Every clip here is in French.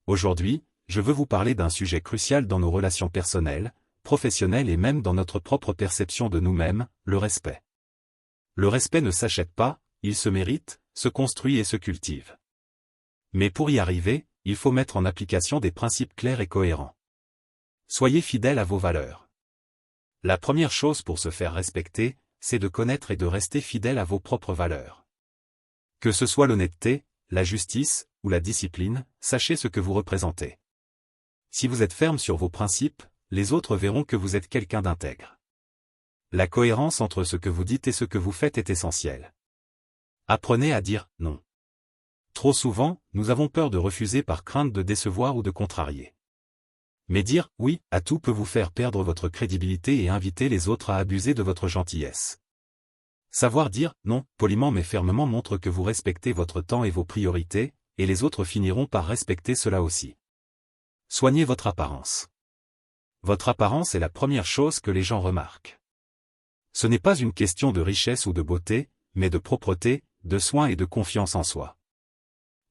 Aujourd'hui, je veux vous parler d'un sujet crucial dans nos relations personnelles, professionnelles et même dans notre propre perception de nous-mêmes, le respect. Le respect ne s'achète pas, il se mérite, se construit et se cultive. Mais pour y arriver, il faut mettre en application des principes clairs et cohérents. Soyez fidèles à vos valeurs. La première chose pour se faire respecter, c'est de connaître et de rester fidèle à vos propres valeurs. Que ce soit l'honnêteté, la justice, ou la discipline, sachez ce que vous représentez. Si vous êtes ferme sur vos principes, les autres verront que vous êtes quelqu'un d'intègre. La cohérence entre ce que vous dites et ce que vous faites est essentielle. Apprenez à dire « non ». Trop souvent, nous avons peur de refuser par crainte de décevoir ou de contrarier. Mais dire « oui » à tout peut vous faire perdre votre crédibilité et inviter les autres à abuser de votre gentillesse. Savoir dire « non » poliment mais fermement montre que vous respectez votre temps et vos priorités, et les autres finiront par respecter cela aussi. Soignez votre apparence. Votre apparence est la première chose que les gens remarquent. Ce n'est pas une question de richesse ou de beauté, mais de propreté, de soin et de confiance en soi.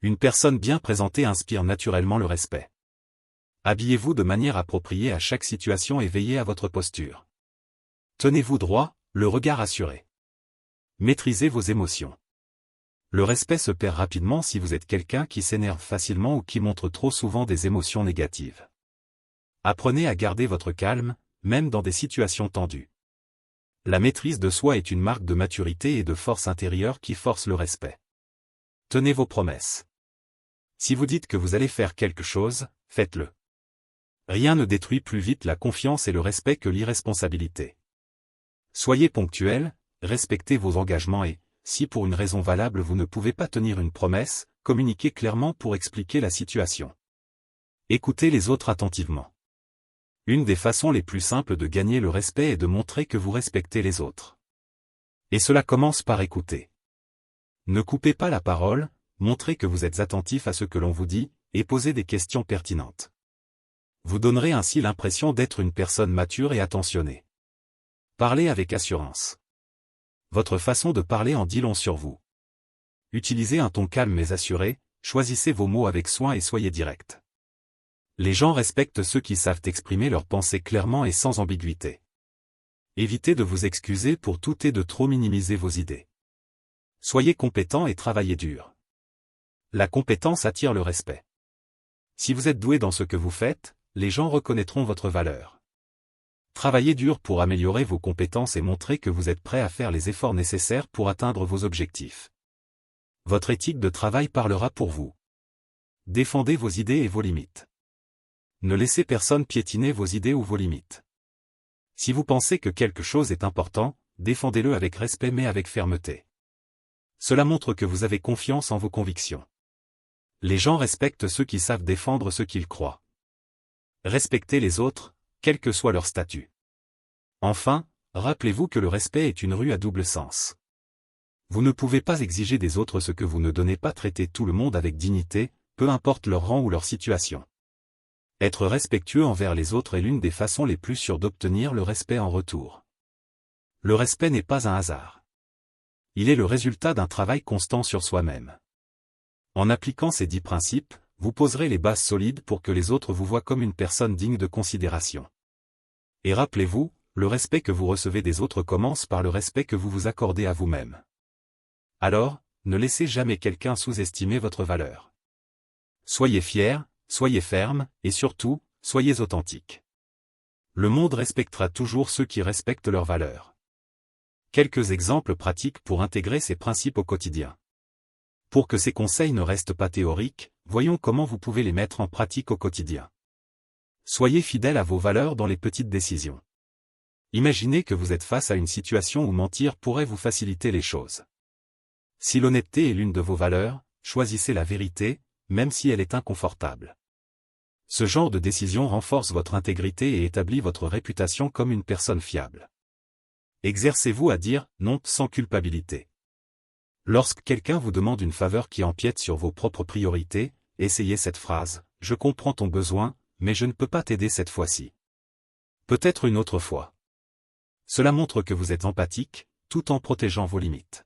Une personne bien présentée inspire naturellement le respect. Habillez-vous de manière appropriée à chaque situation et veillez à votre posture. Tenez-vous droit, le regard assuré. Maîtrisez vos émotions. Le respect se perd rapidement si vous êtes quelqu'un qui s'énerve facilement ou qui montre trop souvent des émotions négatives. Apprenez à garder votre calme, même dans des situations tendues. La maîtrise de soi est une marque de maturité et de force intérieure qui force le respect. Tenez vos promesses. Si vous dites que vous allez faire quelque chose, faites-le. Rien ne détruit plus vite la confiance et le respect que l'irresponsabilité. Soyez ponctuel, respectez vos engagements et, si pour une raison valable vous ne pouvez pas tenir une promesse, communiquez clairement pour expliquer la situation. Écoutez les autres attentivement. Une des façons les plus simples de gagner le respect est de montrer que vous respectez les autres. Et cela commence par écouter. Ne coupez pas la parole, montrez que vous êtes attentif à ce que l'on vous dit, et posez des questions pertinentes. Vous donnerez ainsi l'impression d'être une personne mature et attentionnée. Parlez avec assurance. Votre façon de parler en dit long sur vous. Utilisez un ton calme mais assuré, choisissez vos mots avec soin et soyez direct. Les gens respectent ceux qui savent exprimer leurs pensées clairement et sans ambiguïté. Évitez de vous excuser pour tout et de trop minimiser vos idées. Soyez compétent et travaillez dur. La compétence attire le respect. Si vous êtes doué dans ce que vous faites, les gens reconnaîtront votre valeur. Travaillez dur pour améliorer vos compétences et montrer que vous êtes prêt à faire les efforts nécessaires pour atteindre vos objectifs. Votre éthique de travail parlera pour vous. Défendez vos idées et vos limites. Ne laissez personne piétiner vos idées ou vos limites. Si vous pensez que quelque chose est important, défendez-le avec respect mais avec fermeté. Cela montre que vous avez confiance en vos convictions. Les gens respectent ceux qui savent défendre ce qu'ils croient. Respectez les autres, quel que soit leur statut. Enfin, rappelez-vous que le respect est une rue à double sens. Vous ne pouvez pas exiger des autres ce que vous ne donnez pas. Traiter tout le monde avec dignité, peu importe leur rang ou leur situation. Être respectueux envers les autres est l'une des façons les plus sûres d'obtenir le respect en retour. Le respect n'est pas un hasard. Il est le résultat d'un travail constant sur soi-même. En appliquant ces 10 principes, vous poserez les bases solides pour que les autres vous voient comme une personne digne de considération. Et rappelez-vous, le respect que vous recevez des autres commence par le respect que vous vous accordez à vous-même. Alors, ne laissez jamais quelqu'un sous-estimer votre valeur. Soyez fiers, soyez fermes, et surtout, soyez authentiques. Le monde respectera toujours ceux qui respectent leurs valeurs. Quelques exemples pratiques pour intégrer ces principes au quotidien. Pour que ces conseils ne restent pas théoriques, voyons comment vous pouvez les mettre en pratique au quotidien. Soyez fidèle à vos valeurs dans les petites décisions. Imaginez que vous êtes face à une situation où mentir pourrait vous faciliter les choses. Si l'honnêteté est l'une de vos valeurs, choisissez la vérité, même si elle est inconfortable. Ce genre de décision renforce votre intégrité et établit votre réputation comme une personne fiable. Exercez-vous à dire « non » sans culpabilité. Lorsque quelqu'un vous demande une faveur qui empiète sur vos propres priorités, essayez cette phrase « Je comprends ton besoin, mais je ne peux pas t'aider cette fois-ci. Peut-être une autre fois. » Cela montre que vous êtes empathique, tout en protégeant vos limites.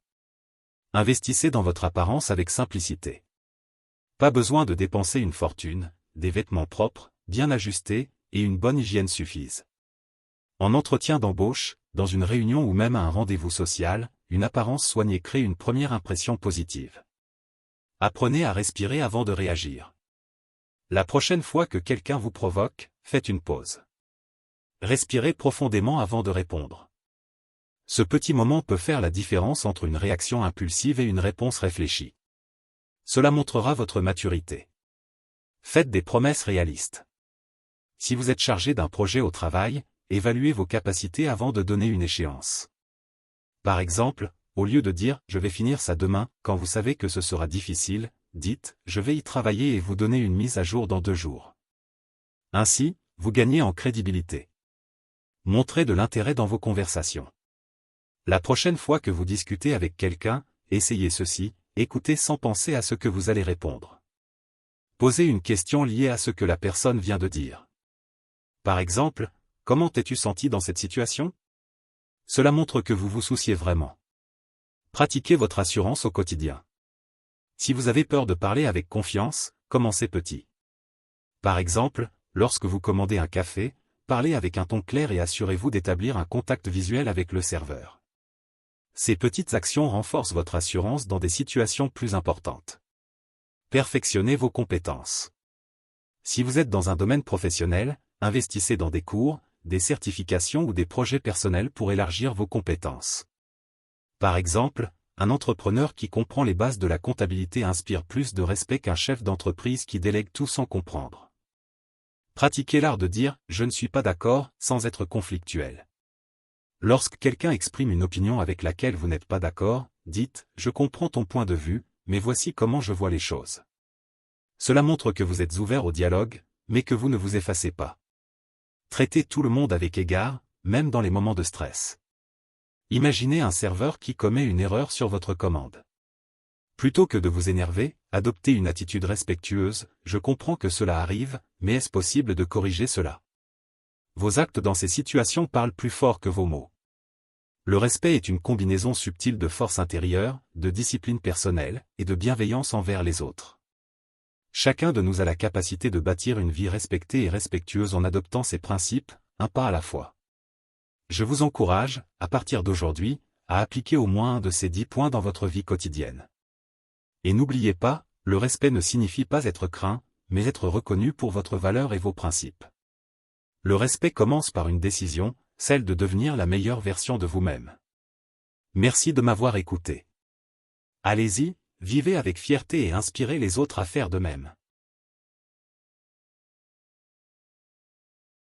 Investissez dans votre apparence avec simplicité. Pas besoin de dépenser une fortune, des vêtements propres, bien ajustés, et une bonne hygiène suffisent. En entretien d'embauche, dans une réunion ou même à un rendez-vous social, une apparence soignée crée une première impression positive. Apprenez à respirer avant de réagir. La prochaine fois que quelqu'un vous provoque, faites une pause. Respirez profondément avant de répondre. Ce petit moment peut faire la différence entre une réaction impulsive et une réponse réfléchie. Cela montrera votre maturité. Faites des promesses réalistes. Si vous êtes chargé d'un projet au travail, évaluez vos capacités avant de donner une échéance. Par exemple, au lieu de dire « je vais finir ça demain » quand vous savez que ce sera difficile, dites « je vais y travailler et vous donner une mise à jour dans 2 jours ». Ainsi, vous gagnez en crédibilité. Montrez de l'intérêt dans vos conversations. La prochaine fois que vous discutez avec quelqu'un, essayez ceci, écoutez sans penser à ce que vous allez répondre. Posez une question liée à ce que la personne vient de dire. Par exemple, « Comment t'es-tu senti dans cette situation ?» Cela montre que vous vous souciez vraiment. Pratiquez votre assurance au quotidien. Si vous avez peur de parler avec confiance, commencez petit. Par exemple, lorsque vous commandez un café, parlez avec un ton clair et assurez-vous d'établir un contact visuel avec le serveur. Ces petites actions renforcent votre assurance dans des situations plus importantes. Perfectionnez vos compétences. Si vous êtes dans un domaine professionnel, investissez dans des cours, des certifications ou des projets personnels pour élargir vos compétences. Par exemple, un entrepreneur qui comprend les bases de la comptabilité inspire plus de respect qu'un chef d'entreprise qui délègue tout sans comprendre. Pratiquez l'art de dire « je ne suis pas d'accord » sans être conflictuel. Lorsque quelqu'un exprime une opinion avec laquelle vous n'êtes pas d'accord, dites « je comprends ton point de vue, mais voici comment je vois les choses ». Cela montre que vous êtes ouvert au dialogue, mais que vous ne vous effacez pas. Traitez tout le monde avec égard, même dans les moments de stress. Imaginez un serveur qui commet une erreur sur votre commande. Plutôt que de vous énerver, adoptez une attitude respectueuse, je comprends que cela arrive, mais est-ce possible de corriger cela ? Vos actes dans ces situations parlent plus fort que vos mots. Le respect est une combinaison subtile de force intérieure, de discipline personnelle, et de bienveillance envers les autres. Chacun de nous a la capacité de bâtir une vie respectée et respectueuse en adoptant ces principes, un pas à la fois. Je vous encourage, à partir d'aujourd'hui, à appliquer au moins un de ces 10 points dans votre vie quotidienne. Et n'oubliez pas, le respect ne signifie pas être craint, mais être reconnu pour votre valeur et vos principes. Le respect commence par une décision, celle de devenir la meilleure version de vous-même. Merci de m'avoir écouté. Allez-y, vivez avec fierté et inspirez les autres à faire de même.